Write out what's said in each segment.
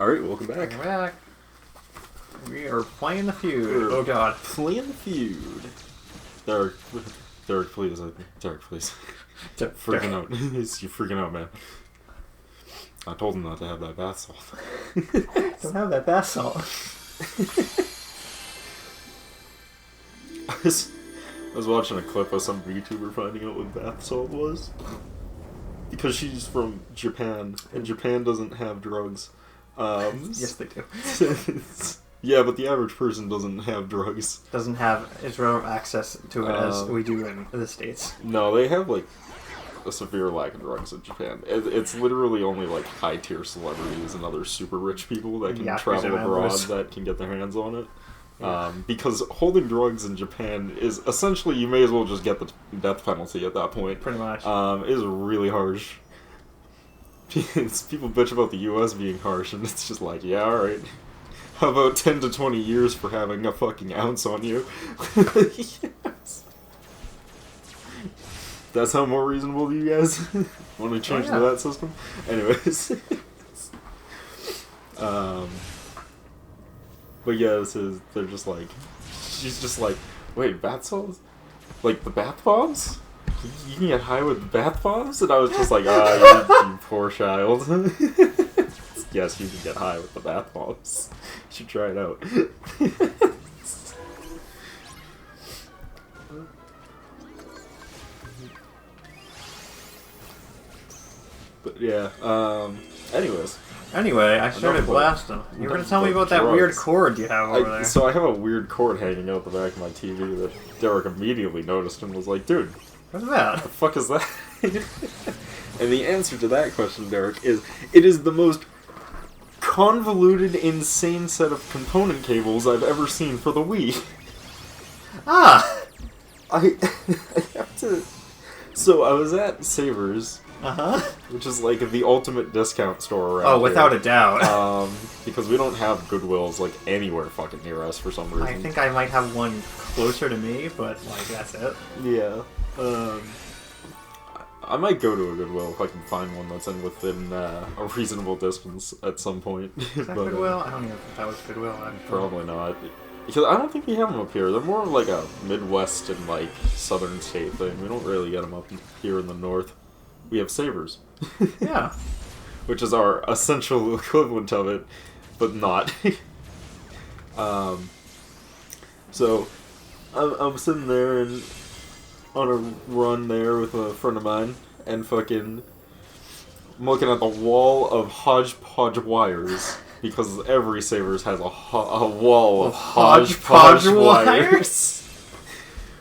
Alright, welcome back. Welcome back. We are playing the feud. Oh god. Playing the feud. Derek, please. Derek, please. Freaking out. You're freaking out, man. I told him not to have that bath salt. Don't have that bath salt. I was watching a clip of some YouTuber finding out what bath salt was. Because she's from Japan, and Japan doesn't have drugs. Yes, they do. Yeah, but the average person doesn't have drugs. Doesn't have as well access to it as we do in the States. No, they have, like, a severe lack of drugs in Japan. It's literally only, like, high-tier celebrities and other super rich people that can travel abroad that can get their hands on it. Yeah. Because holding drugs in Japan is essentially, you may as well just get the death penalty at that point. Pretty much. It is really harsh. People bitch about the US being harsh, and it's just like, yeah, alright. How about 10 to 20 years for having a fucking ounce on you? Yes. That's how more reasonable do you guys? Want to change to that system? Anyways. But yeah, they're just like, she's just like, wait, bath salts? Like the bath bombs? You can get high with bath bombs? And I was just like, you poor child. Yes, you can get high with the bath bombs. You should try it out. But yeah, anyways. Anyway, I started blasting. You were going to tell me about that weird cord you have over there. So I have a weird cord hanging out the back of my TV that Derek immediately noticed and was like, dude, what's that? What the fuck is that? And the answer to that question, Derek, is it is the most convoluted, insane set of component cables I've ever seen for the Wii. Ah! I have to... So I was at Savers... Uh-huh. Which is like the ultimate discount store around here. Without a doubt. Because we don't have Goodwills like anywhere fucking near us for some reason. I think I might have one closer to me, but like that's it. Yeah. I might go to a Goodwill if I can find one that's within a reasonable distance at some point. Is that Goodwill? I don't even think that was Goodwill. Probably not. Because I don't think we have them up here. They're more of like a Midwest and like Southern state thing. We don't really get them up here in the North. We have Savers. Yeah. Which is our essential equivalent of it, but not. So, I'm sitting there and on a run there with a friend of mine, and fucking I'm looking at the wall of hodgepodge wires, because every Savers has a wall of hodgepodge wires.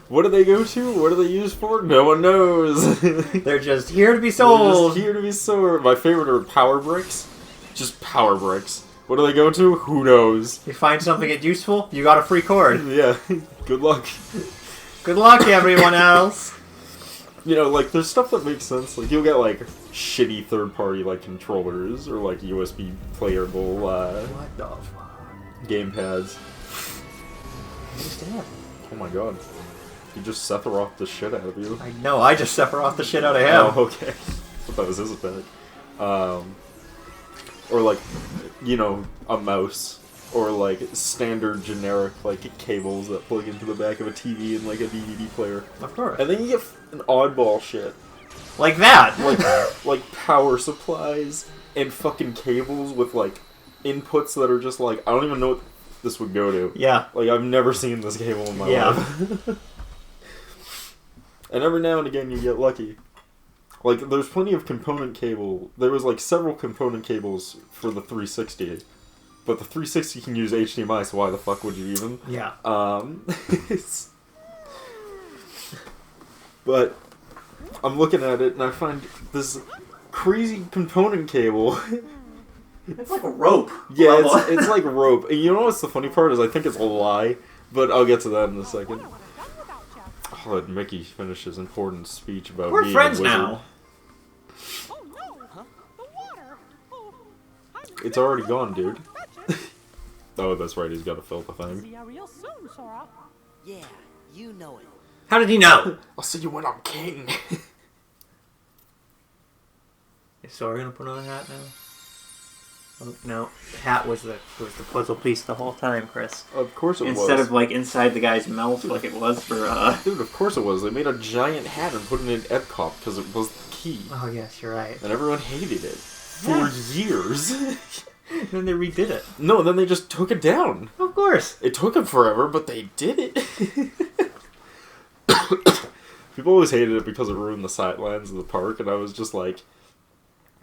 What do they go to? What do they use for? No one knows. They're just here to be sold. They're just here to be sold. My favorite are power bricks. Just power bricks. What do they go to? Who knows? You find something that's useful, you got a free cord. Yeah. Good luck. Good luck, everyone else. You know, like, there's stuff that makes sense. Like, you'll get, like, shitty third-party, like, controllers, or, like, USB playable, what the fuck? Gamepads. Understand? Oh my god. You just Sephiroth the shit out of you. I know, I just Sephiroth the shit out of him. Oh, okay. I thought that was his attack. Or, like, you know, a mouse. Or, like, standard generic, like, cables that plug into the back of a TV and, like, a DVD player. Of course. And then you get an oddball shit. Like that! Like power supplies and fucking cables with, like, inputs that are just, like, I don't even know what this would go to. Yeah. Like, I've never seen this cable in my life. And every now and again you get lucky. Like, there's plenty of component cable. There was, like, several component cables for the 360. But the 360 can use HDMI, so why the fuck would you even? Yeah. But I'm looking at it, and I find this crazy component cable. It's like a rope. Yeah, it's like rope. And you know what's the funny part is I think it's a lie, but I'll get to that in a second. I'll let Mickey finish his important speech about We're being friends a wizard. now. It's already gone, dude. Oh, that's right, he's got to fill the thing. Yeah, you know it. How did he know? I'll see you when I'm king. Is Sora gonna put on a hat now? Oh, no, the hat was the puzzle piece the whole time, Chris. Of course it was. Instead of like inside the guy's mouth like it was for Dude, of course it was. They made a giant hat and put it in Epcot because it was the key. Oh yes, you're right. And everyone hated it for years. Then they redid it. No, then they just took it down. Of course. It took them forever, but they did it. People always hated it because it ruined the sightlines of the park, and I was just like,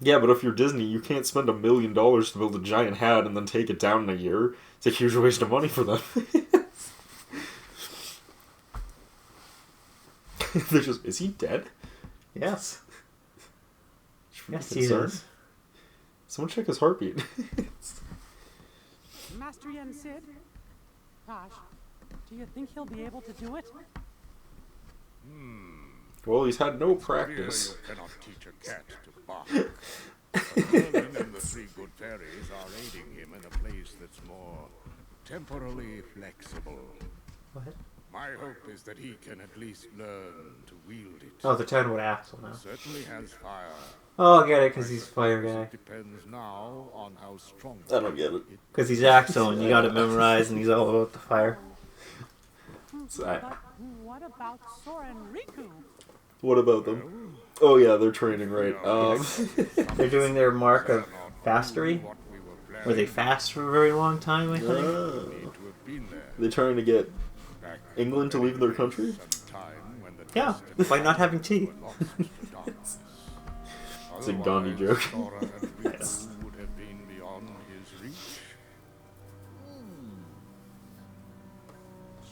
yeah, but if you're Disney, you can't spend $1 million to build a giant hat and then take it down in a year. It's a huge waste of money for them. They're just, is he dead? Yes. Yes, he concerned. is. Someone check his heartbeat. Master Yen Sid? Gosh, do you think he'll be able to do it? Well, he's had no practice. You cannot teach a cat to bark. Merlin and the three good fairies are aiding him in a place that's more temporally flexible. What? My hope is that he can at least learn to wield it. Oh, the Toadwood Axle now. Certainly has fire. Oh, I get it, because he's fire guy. It depends now on how strong. I don't get it. Because he's Axel, and you got it memorized, and he's all about the fire. But what about Sora and Riku? What about them? Oh yeah, they're training, right. They're doing their mark of fastery. Were they fast for a very long time, I think? They're trying to get England to leave their country? Yeah, by not having tea. It's a Gandhi joke. Yes. Would have been beyond his reach.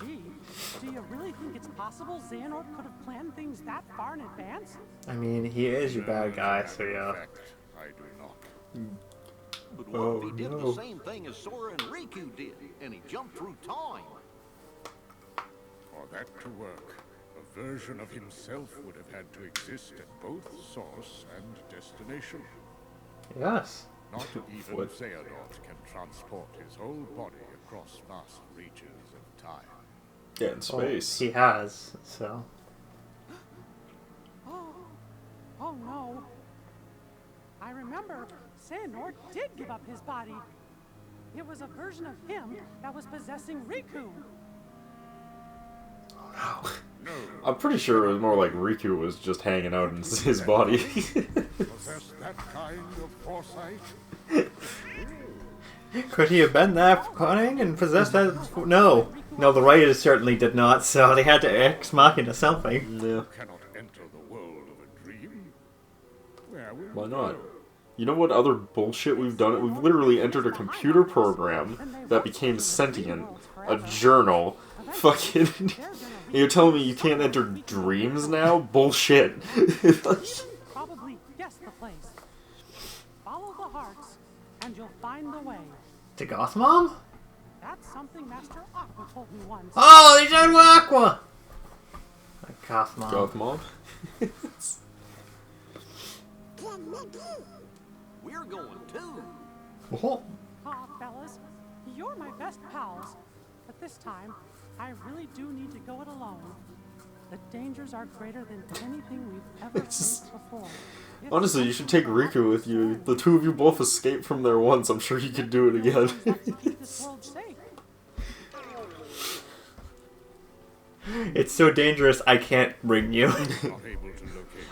Gee, do you really think it's possible Xehanort could have planned things that far in advance? I mean, he is your bad guy, so In yeah. fact, I do not. But what Oh, if he did no. the same thing as Sora and Riku did, and he jumped through time? For that to work, a version of himself would have had to exist at both source and destination. Yes. Not even What? Xehanort can transport his whole body across vast reaches of time. Yeah, in space. He has, so. Oh no. I remember Xehanort did give up his body. It was a version of him that was possessing Riku. I'm pretty sure it was more like Riku was just hanging out in his body. Possess that kind of foresight? Could he have been that cunning and possessed that? No. No, the writers certainly did not, so they had to ex machina something. Yeah. Cannot enter the world of a dream. Where will Why you not? go? You know what other bullshit we've done? We've literally entered a computer program that became sentient, a journal. Fucking. You're telling me you can't enter dreams now? Bullshit. Probably guess the place. Follow the hearts, and you'll find the way. To Gothmom? That's something Master Aqua told me once. Oh, they done with Aqua! Gothmom. Goth Mom? We're going too. Oh. Ah, fellas, you're my best pals. But this time, I really do need to go it alone. The dangers are greater than anything we've ever faced before. It's Honestly, you should take Riku with you. The two of you both escaped from there once. I'm sure you could do it again. to keep this world safe. It's so dangerous, I can't bring you. Not able to locate,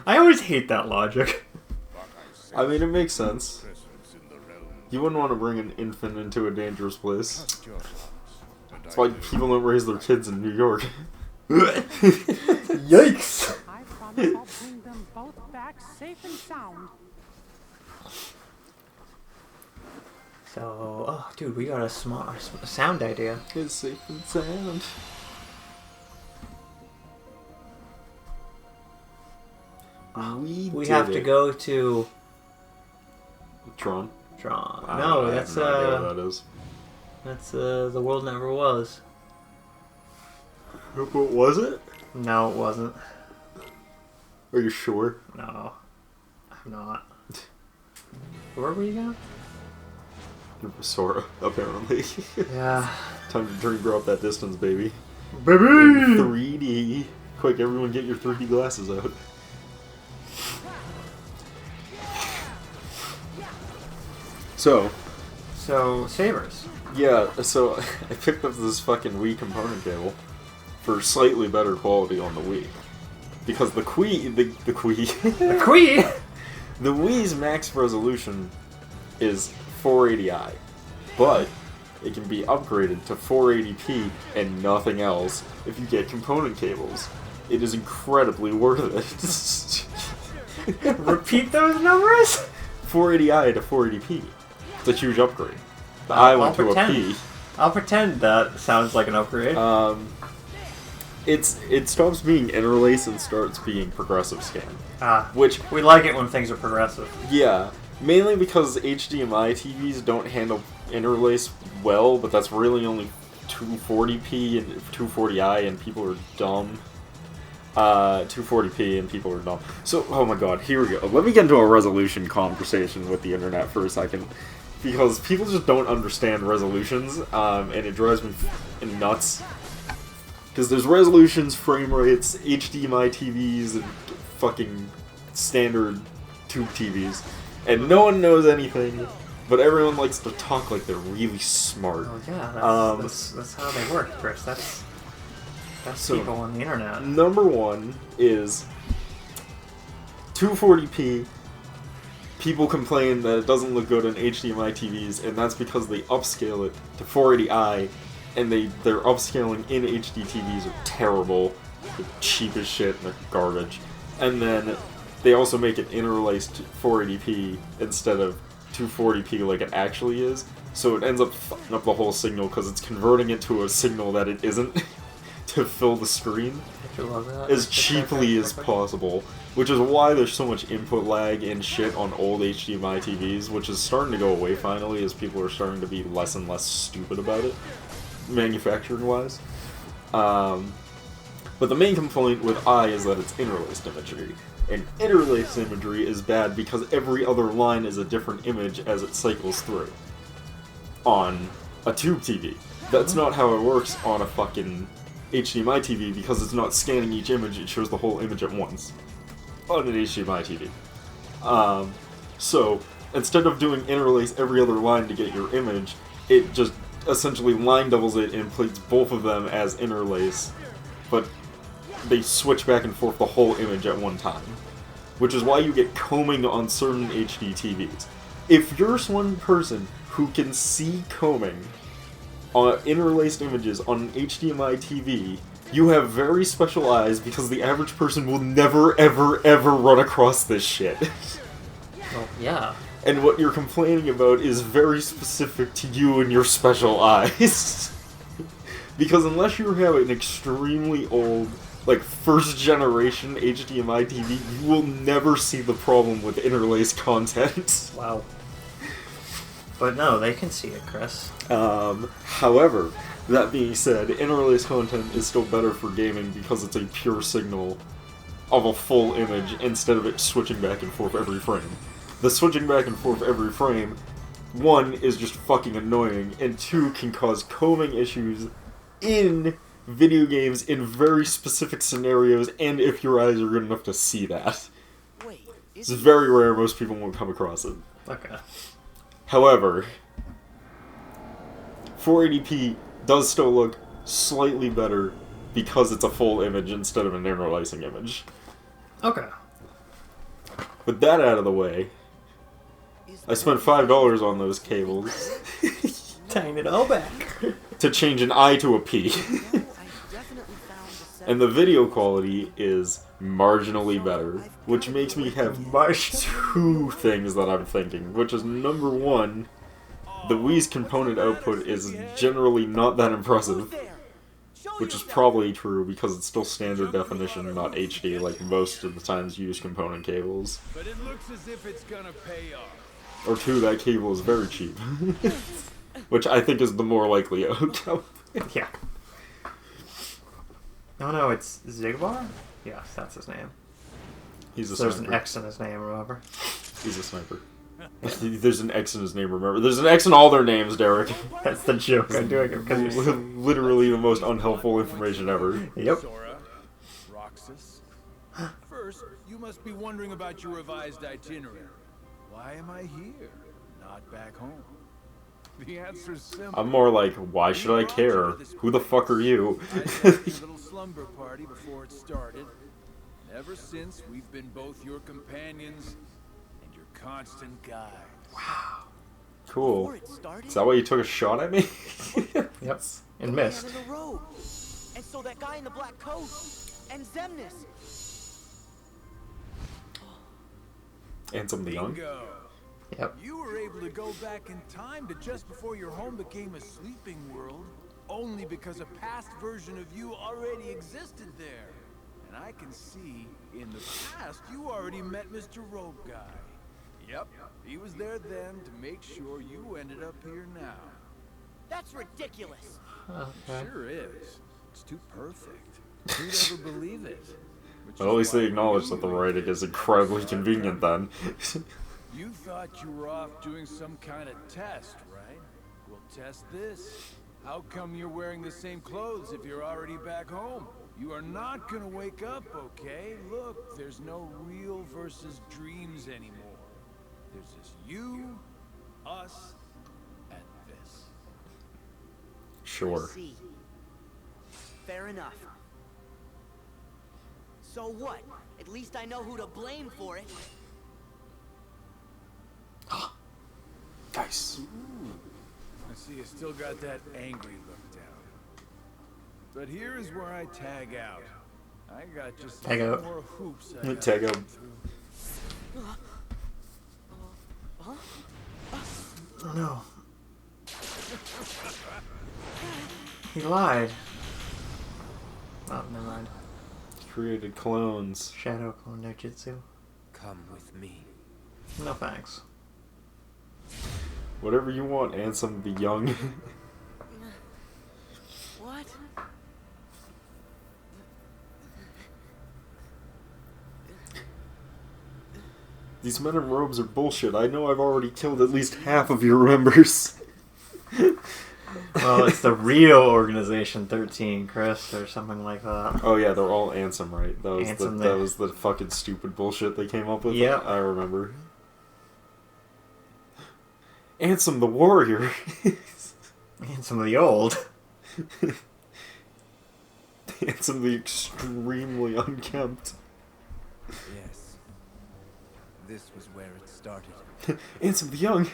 I always hate that logic. but I mean, it makes sense. presence in the realm. You wouldn't want to bring an infant into a dangerous place. Trust your hearts, and That's why I know people don't raise their kids in New York. Yikes! I promise I'll bring them both back safe and sound. So, oh, dude, we got a sound idea. It's safe and sound. We have to go to Tron. Tron. I No, have that's no idea what that is. that's The World Never Was. What was it? No, it wasn't. Are you sure? No, I'm not. Where were you going? Sora, apparently. Yeah. Time to dream up that distance, baby. Baby! 3D. Quick, everyone get your 3D glasses out. So, So, sabers. Yeah, so I picked up this fucking Wii component cable for slightly better quality on the Wii. Because the Wii... The The Queen! The Wii's max resolution is 480i, but it can be upgraded to 480p and nothing else if you get component cables. It is incredibly worth it. Repeat those numbers? 480i to 480p. It's a huge upgrade. The I went to a P. I'll pretend that sounds like an upgrade. It stops being interlace and starts being progressive scan. Which we like it when things are progressive. Yeah, mainly because HDMI TVs don't handle interlace well, but that's really only 240p and 240i, and people are dumb. 240p and people are dumb. So, oh my god, here we go. Let me get into a resolution conversation with the internet for a second. Because people just don't understand resolutions, and it drives me nuts. Because there's resolutions, frame rates, HDMI TVs, and fucking standard tube TVs. And no one knows anything, but everyone likes to talk like they're really smart. Oh yeah, that's how they work, Chris. That's so, people on the internet. Number one is 240p. People complain that it doesn't look good on HDMI TVs, and that's because they upscale it to 480i, and their upscaling in HD TVs are terrible. They're cheap as shit, and they're garbage. And then they also make it interlaced 480p instead of 240p like it actually is, so it ends up fucking up the whole signal because it's converting it to a signal that it isn't to fill the screen as cheaply as possible. Which is why there's so much input lag and shit on old HDMI TVs, which is starting to go away finally as people are starting to be less and less stupid about it, manufacturing-wise. But the main complaint with I is that it's interlaced imagery. And interlaced imagery is bad because every other line is a different image as it cycles through on a tube TV. That's not how it works on a fucking HDMI TV because it's not scanning each image, it shows the whole image at once on an HDMI TV. So, instead of doing interlace every other line to get your image, it just essentially line doubles it and plates both of them as interlace, but they switch back and forth the whole image at one time. Which is why you get combing on certain HD TVs. If you're one person who can see combing on interlaced images on an HDMI TV, you have very special eyes because the average person will never, ever, ever run across this shit. Well, yeah. And what you're complaining about is very specific to you and your special eyes. Because unless you have an extremely old, like, first-generation HDMI TV, you will never see the problem with interlaced content. Wow. But no, they can see it, Chris. However, that being said, interlaced content is still better for gaming because it's a pure signal of a full image instead of it switching back and forth every frame. The switching back and forth every frame, one, is just fucking annoying, and two, can cause combing issues in video games in very specific scenarios, and if your eyes are good enough to see that. It's very rare, most people won't come across it. Okay. However, 480p does still look slightly better because it's a full image instead of an interlacing image. Okay. With that out of the way, I spent $5 on those cables Tying it all back. to change an I to a P. And the video quality is marginally better, which makes me have two things that I'm thinking, which is number one, the Wii's component output is generally not that impressive, which is probably true because it's still standard definition, not HD, like most of the times used component cables. But it looks as if it's gonna pay off. Or two, that cable is very cheap, which I think is the more likely outcome. Yeah. Oh no, it's Zigbar? Yes, that's his name. He's a There's sniper. an X in his name, remember? He's a sniper. There's an X in his name, remember? There's an X in all their names, Derek. That's the joke. I'm doing it because you're Literally the most unhelpful information ever. Yep. Sora, Roxas. First, you must be wondering about your revised itinerary. Why am I here, not back home? The answer's simple. I'm more like, why should I care? Who the fuck are you? I had your little slumber party before it started. And ever since, we've been both your companions and your constant guides. Cool. Before it started, Is that why you took a shot at me? Yep. And the missed. man in the robe. And so that guy in the black coat. And Zemnis. Ansem the Young? Bingo. Yep. You were able to go back in time to just before your home became a sleeping world, only because a past version of you already existed there. And I can see, in the past, you already met Mr. Robe Guy. Yep, he was there then to make sure you ended up here now. That's ridiculous. Okay. Sure is. It's too perfect. Who'd ever believe it? Which Well, at is least why they acknowledge you that the were writing here is to incredibly start convenient then. You thought you were off doing some kind of test, right? Well, test this. How come you're wearing the same clothes if you're already back home? You are not gonna wake up, okay? Look, there's no real versus dreams anymore. There's just you, us, and this. Sure. I see. Fair enough. So what? At least I know who to blame for it. Nice. I see you still got that angry look down. But here is where I tag out. I got just Tag some out. more hoops I gotta Tag out. jump through. Oh no. He lied. Oh, never mind. Created clones. Shadow clone no jutsu. Come with me. No thanks. Whatever you want, Ansem the Young. What? These men in robes are bullshit. I know I've already killed at least half of your members. Well, it's the real Organization 13, Chris, or something like that. Oh yeah, they're all Ansem, right? Ansem That was the fucking stupid bullshit they came up with. Yep. I remember. Ansem the Warrior. And some of the old. Ansem the extremely unkempt. Yes. This was where it started. Ansem the Young.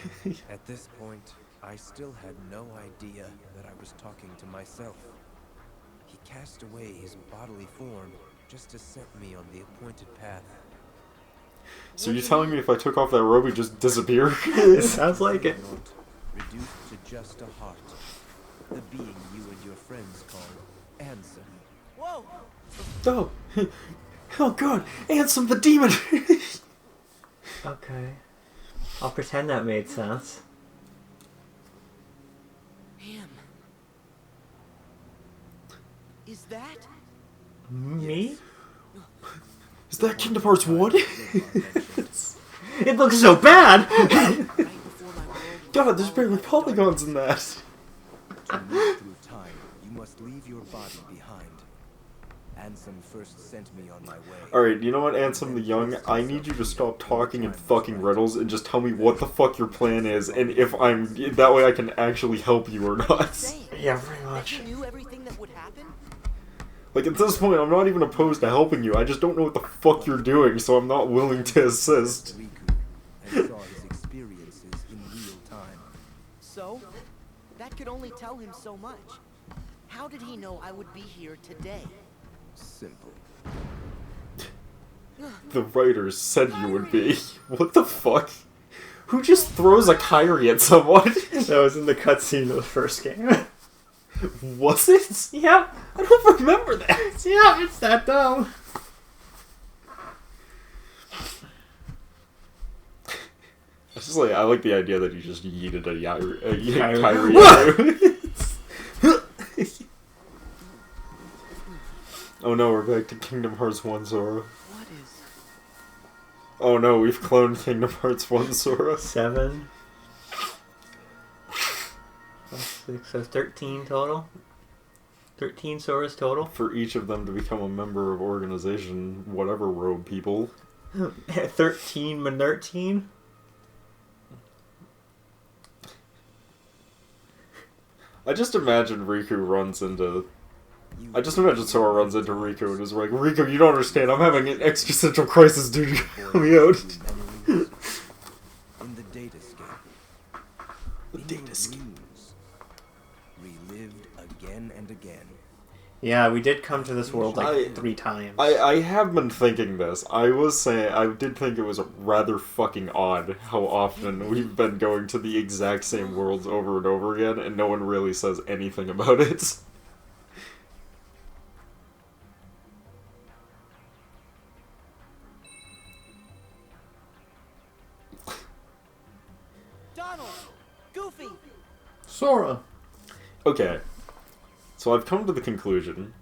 At this point, I still had no idea that I was talking to myself. He cast away his bodily form just to set me on the appointed path. So you're telling me if I took off that robe, he'd just disappear? It sounds like it. Not reduced to just a heart. The being you and your friends call Ansem. Whoa! Oh, oh god, Ansem the Demon. Okay. I'll pretend that made sense. Him. Is that? Me? Is that Kingdom Hearts 1? It looks so bad! Right before my world God, there's barely polygons in that. To move through time, you must leave your body behind. Ansem first sent me on my way. Alright, you know what, Ansem the Young? I need you to stop talking in fucking riddles and just tell me what the fuck your plan is, and if I'm... that way I can actually help you or not. saying. Yeah, pretty That much. you knew everything that would happen? Like, at this point, I'm not even opposed to helping you, I just don't know what the fuck you're doing, so I'm not willing to assist. Riku and saw his experiences in real time. So? That could only tell him so much. How did he know I would be here today? Simple. The writers said you would be. What the fuck? Who just throws a Kyrie at someone? That was in the cutscene of the first game. Was it? Yep. I don't remember that. Yeah, it's that dumb. It's just like, I like the idea that you just yeeted a Kyrie at you. Oh no, we're back to Kingdom Hearts 1 Sora. What is... Oh no, we've cloned Kingdom Hearts 1 Sora. 7. So 13 total. 13 Soras total. For each of them to become a member of organization, whatever robe people. 13 Minertine. I just imagine Riku runs into... I just imagine Sora runs into Riku and is like, Riku, you don't understand, I'm having an existential crisis, dude. Help me out. In the datascape. The datascape. Relived again and again. Yeah, we did come to this world like 3 times. I have been thinking this. I did think it was rather fucking odd how often we've been going to the exact same worlds over and over again, and no one really says anything about it. Donald! Goofy! Sora! Okay. So I've come to the conclusion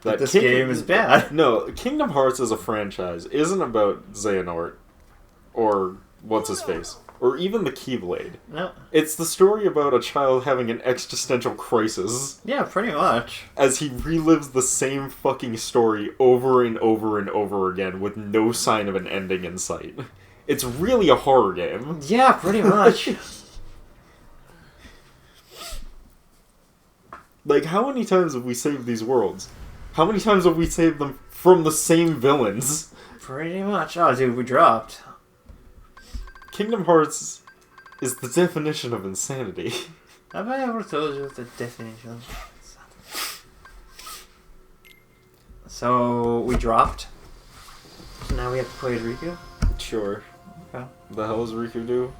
that this game is bad. No, Kingdom Hearts as a franchise isn't about Xehanort or what's-his-face, or even the Keyblade. No. It's the story about a child having an existential crisis. Yeah, pretty much. As he relives the same fucking story over and over and over again with no sign of an ending in sight. It's really a horror game. Yeah, pretty much. Like, how many times have we saved these worlds? How many times have we saved them from the same villains? Pretty much. Oh, dude, we dropped. Kingdom Hearts is the definition of insanity. Have I ever told you the definition? So, we dropped. So now we have to play as Riku? Sure. Okay. The hell does Riku do?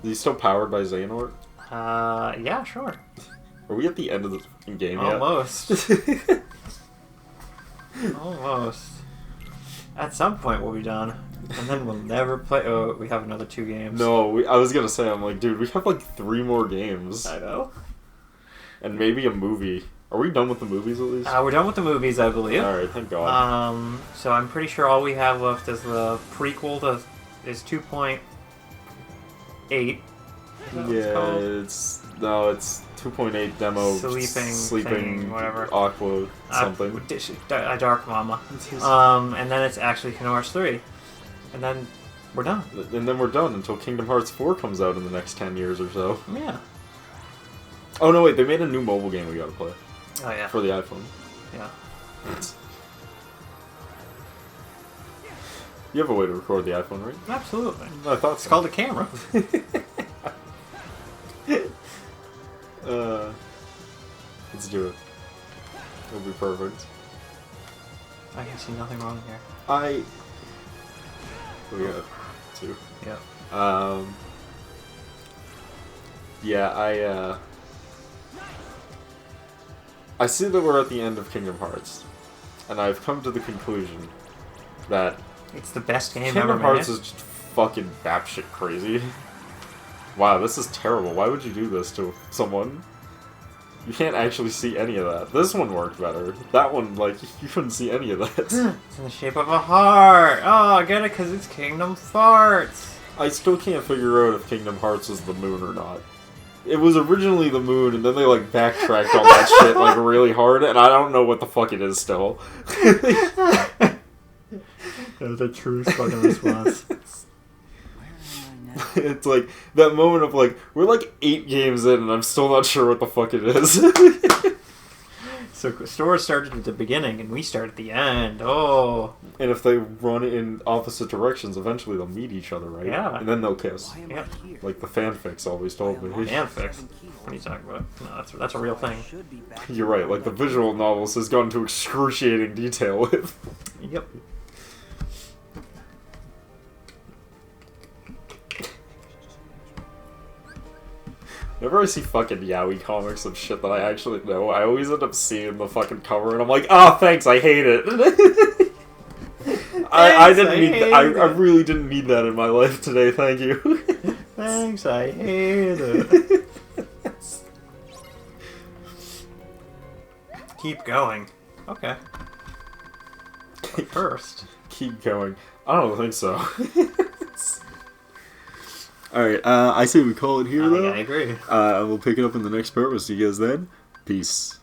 Is he still powered by Xehanort? Yeah, sure. Are we at the end of the fucking game yet? Almost. Almost. At some point we'll be done. And then we'll never play... Oh, we have another 2 games. No, I was gonna say, I'm like, dude, we have like 3 more games. I know. And maybe a movie. Are we done with the movies at least? We're done with the movies, I believe. Alright, thank God. So I'm pretty sure all we have left is the prequel to... is 2.8. Yeah, it's 2.8 demo. Sleeping thing, whatever. Aqua something. A Dark Mama. And then it's actually Kingdom Hearts 3. And then we're done. And then we're done until Kingdom Hearts 4 comes out in the next 10 years or so. Yeah. Oh no, wait, they made a new mobile game we gotta play. Oh yeah. For the iPhone. Yeah. You have a way to record the iPhone, right? Absolutely. I thought It's called a camera. Let's do it. It'll be perfect. I can see nothing wrong here. We got 2. Yeah. Yeah, I see that we're at the end of Kingdom Hearts, and I've come to the conclusion that It's the best game Kingdom ever Hearts made. is just fucking batshit crazy. Wow, this is terrible. Why would you do this to someone? You can't actually see any of that. This one worked better. That one, like, you couldn't see any of that. It's in the shape of a heart. Oh, I get it, because it's Kingdom Farts. I still can't figure out if Kingdom Hearts is the moon or not. It was originally the moon, and then they, like, backtracked on that shit, like, really hard, and I don't know what the fuck it is still. That was a true fucking response. It's like, that moment of, like, we're, like, 8 games in, and I'm still not sure what the fuck it is. So, Sora started at the beginning, and we start at the end. Oh. And if they run in opposite directions, eventually they'll meet each other, right? Yeah. And then they'll kiss. Yep. Like the fanfics always told me. Fanfics? What are you talking about? No, that's a real thing. You're right, like the visual novels has gone to excruciating detail with. Yep. Whenever I see fucking yaoi comics of shit that I actually know, I always end up seeing the fucking cover and I'm like, ah, thanks, I hate it. I didn't need I really didn't need that in my life today, thank you. Thanks, I hate it. Keep going. Okay. But first. Keep going. I don't think so. Alright, I say we call it here, though. Yeah, I agree. We'll pick it up in the next part. We'll see you guys then. Peace.